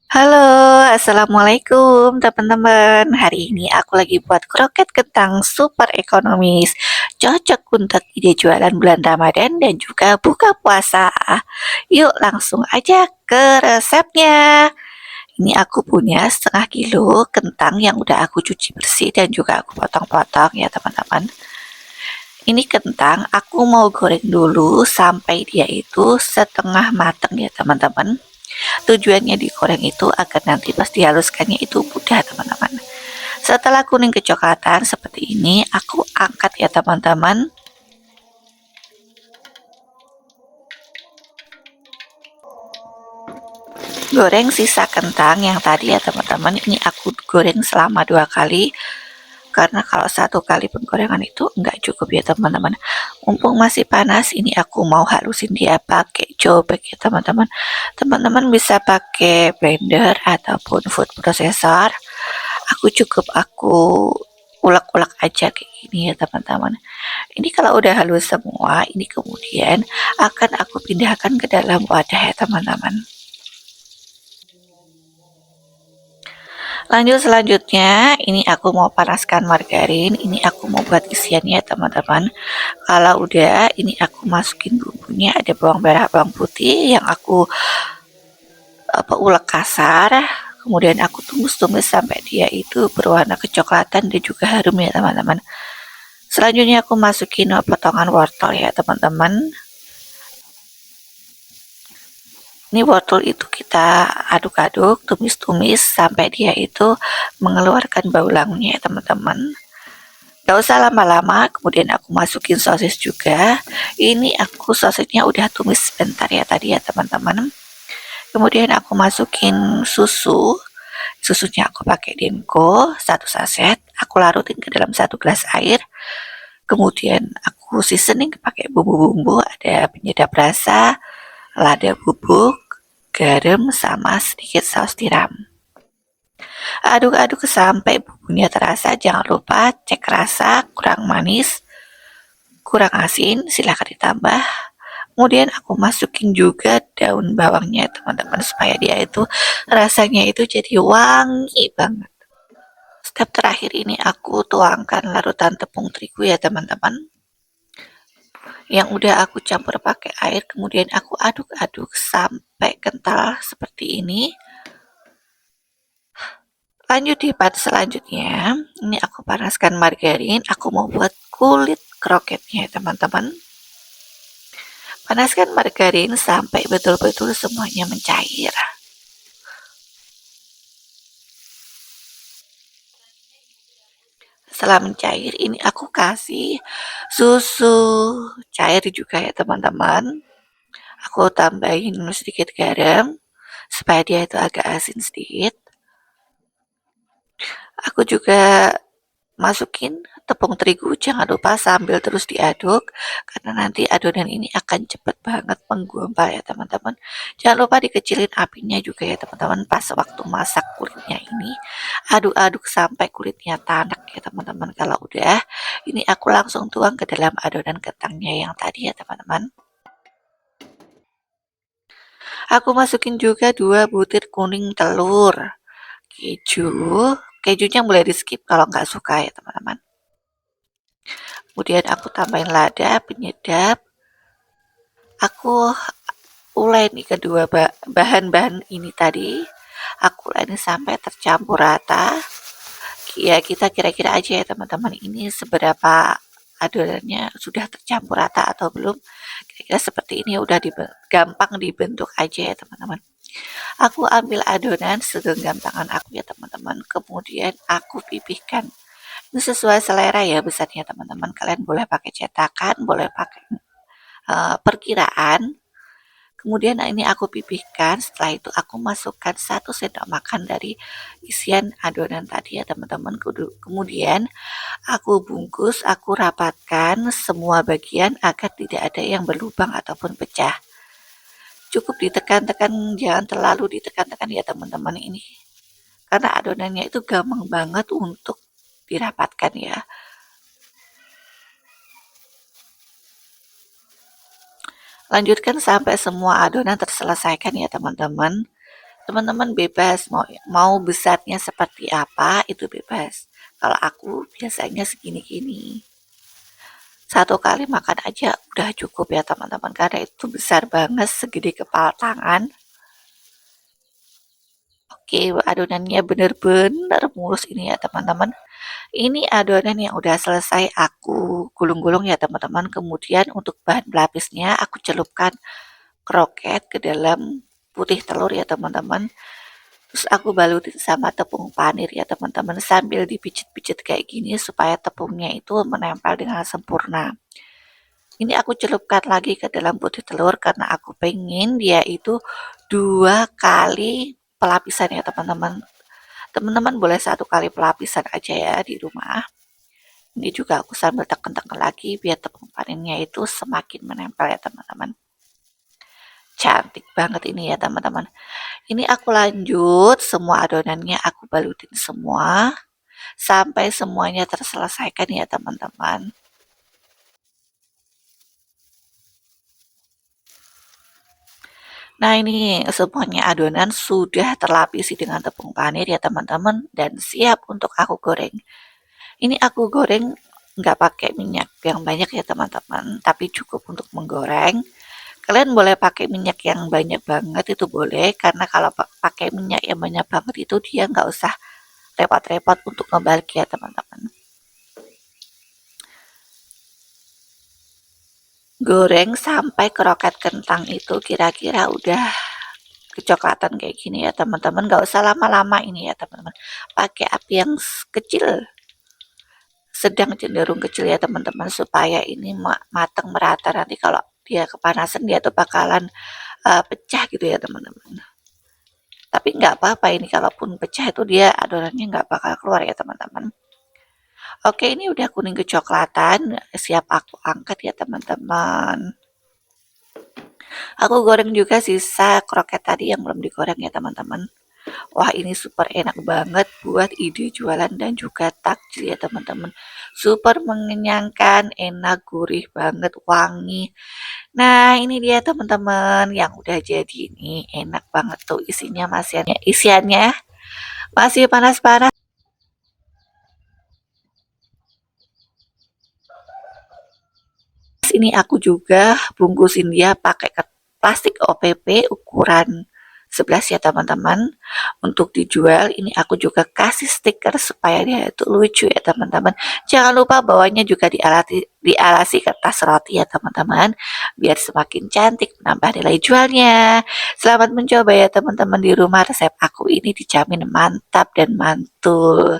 Halo, assalamualaikum teman-teman. Hari ini aku lagi buat kroket kentang super ekonomis, cocok untuk ide jualan bulan Ramadan dan juga buka puasa. Yuk langsung aja ke resepnya. Ini aku punya setengah kilo kentang yang udah aku cuci bersih dan juga aku potong-potong ya teman-teman. Ini kentang aku mau goreng dulu sampai dia itu setengah matang ya teman-teman. Tujuannya digoreng itu agar nanti pas dihaluskannya itu mudah teman-teman. Setelah kuning kecoklatan seperti ini, aku angkat ya teman-teman. Goreng sisa kentang yang tadi ya teman-teman. Ini aku goreng selama 2 kali. Karena kalau 1 kali penggorengan itu enggak cukup ya teman-teman. Mumpung masih panas, ini aku mau halusin dia pakai cobek ya teman-teman. Teman-teman bisa pakai blender ataupun food processor. Aku ulek-ulek aja kayak gini ya teman-teman. Ini kalau udah halus semua, ini kemudian akan aku pindahkan ke dalam wadah ya teman-teman. Lanjut selanjutnya, ini aku mau panaskan margarin. Ini aku mau buat isiannya teman-teman. Kalau udah, ini aku masukin bumbunya. Ada bawang merah, bawang putih yang aku ulek kasar. Kemudian aku tumis-tumis sampai dia itu berwarna kecoklatan dan juga harum ya teman-teman. Selanjutnya aku masukin potongan wortel ya teman-teman. Ini wortel itu kita aduk-aduk, tumis-tumis sampai dia itu mengeluarkan bau langunya ya teman-teman. Gak usah lama-lama, kemudian aku masukin sosis juga. Ini aku sosisnya udah tumis sebentar ya tadi ya teman-teman. Kemudian aku masukin susu. Susunya aku pakai Denko 1 saset. Aku larutin ke dalam 1 gelas air. Kemudian aku seasoning pakai bumbu-bumbu, ada penyedap rasa, lada bubuk, garam, sama sedikit saus tiram. Aduk-aduk sampai bumbunya terasa. Jangan lupa cek rasa, kurang manis, kurang asin, silahkan ditambah. Kemudian aku masukin juga daun bawangnya teman-teman supaya dia itu rasanya itu jadi wangi banget. Step terakhir ini aku tuangkan larutan tepung terigu ya teman-teman. Yang udah aku campur pakai air, kemudian aku aduk-aduk sampai kental seperti ini. Lanjut di part selanjutnya, ini aku panaskan margarin, aku mau buat kulit kroketnya teman-teman. Panaskan margarin sampai betul-betul semuanya mencair. Setelah mencair, ini aku kasih susu cair juga ya teman-teman. Aku tambahin sedikit garam supaya dia itu agak asin sedikit. Aku juga masukin tepung terigu, jangan lupa sambil terus diaduk karena nanti adonan ini akan cepet banget menggumpal ya teman-teman. Jangan lupa dikecilin apinya juga ya teman-teman pas waktu masak kulitnya ini. Aduk-aduk sampai kulitnya tanak ya teman-teman. Kalau udah, ini aku langsung tuang ke dalam adonan kentangnya yang tadi ya teman-teman. Aku masukin juga 2 butir kuning telur, keju. Kejunya boleh di skip kalau nggak suka ya teman-teman. Kemudian aku tambahin lada, penyedap. Aku uleni nih kedua bahan-bahan ini tadi. Aku uleni sampai tercampur rata. Ya kita kira-kira aja ya teman-teman ini seberapa adonannya sudah tercampur rata atau belum. Kira-kira seperti ini udah gampang dibentuk aja ya teman-teman. Aku ambil adonan segenggam tangan aku ya teman-teman. Kemudian aku pipihkan. Ini sesuai selera ya besarnya teman-teman. Kalian boleh pakai cetakan, boleh pakai perkiraan. Kemudian ini aku pipihkan. Setelah itu aku masukkan 1 sendok makan dari isian adonan tadi ya teman-teman. Kemudian aku bungkus, aku rapatkan semua bagian agar tidak ada yang berlubang ataupun pecah. Cukup ditekan-tekan, jangan terlalu ditekan-tekan ya teman-teman ini. Karena adonannya itu gampang banget untuk dirapatkan ya. Lanjutkan sampai semua adonan terselesaikan ya teman-teman. Teman-teman bebas mau mau besarnya seperti apa itu bebas. Kalau aku biasanya segini-gini. Satu kali makan aja udah cukup ya teman-teman karena itu besar banget segede kepala tangan. Oke, adonannya bener-bener mulus ini ya teman-teman. Ini adonan yang udah selesai aku gulung-gulung ya teman-teman. Kemudian untuk bahan pelapisnya aku celupkan kroket ke dalam putih telur ya teman-teman. Terus aku balutin sama tepung panir ya teman-teman sambil dipicit-picit kayak gini supaya tepungnya itu menempel dengan sempurna. Ini aku celupkan lagi ke dalam putih telur karena aku pengen dia itu 2 kali pelapisan ya teman-teman. Teman-teman boleh 1 kali pelapisan aja ya di rumah. Ini juga aku sambil tekan-tekan lagi biar tepung panirnya itu semakin menempel ya teman-teman. Cantik banget ini ya teman-teman. Ini aku lanjut semua adonannya aku balutin semua sampai semuanya terselesaikan ya teman-teman. Nah ini semuanya adonan sudah terlapisi dengan tepung panir ya teman-teman dan siap untuk aku goreng. Ini aku goreng nggak pakai minyak yang banyak ya teman-teman, tapi cukup untuk menggoreng. Kalian boleh pakai minyak yang banyak banget itu boleh, karena kalau pakai minyak yang banyak banget itu dia nggak usah repot-repot untuk ngebalik ya teman-teman. Goreng sampai kroket kentang itu kira-kira udah kecoklatan kayak gini ya teman-teman. Nggak usah lama-lama ini ya teman-teman. Pakai api yang kecil, sedang cenderung kecil ya teman-teman supaya ini matang merata. Nanti kalau dia kepanasan dia tuh bakalan pecah gitu ya teman-teman. Tapi nggak apa-apa ini kalaupun pecah itu dia adonannya nggak bakal keluar ya teman-teman. Oke ini udah kuning kecoklatan, siap aku angkat ya teman-teman. Aku goreng juga sisa kroket tadi yang belum digoreng ya teman-teman. Wah ini super enak banget buat ide jualan dan juga takjil ya teman-teman. Super mengenyangkan, enak, gurih banget, wangi. Nah ini dia teman-teman yang udah jadi ini enak banget tuh isinya isiannya masih panas-panas. Ini aku juga bungkusin dia pakai plastik OPP ukuran 11 ya teman-teman. Untuk dijual ini aku juga kasih stiker supaya dia itu lucu ya teman-teman. Jangan lupa bawahnya juga dialasi kertas roti ya teman-teman, biar semakin cantik menambah nilai jualnya. Selamat mencoba ya teman-teman di rumah, resep aku ini dijamin mantap dan mantul.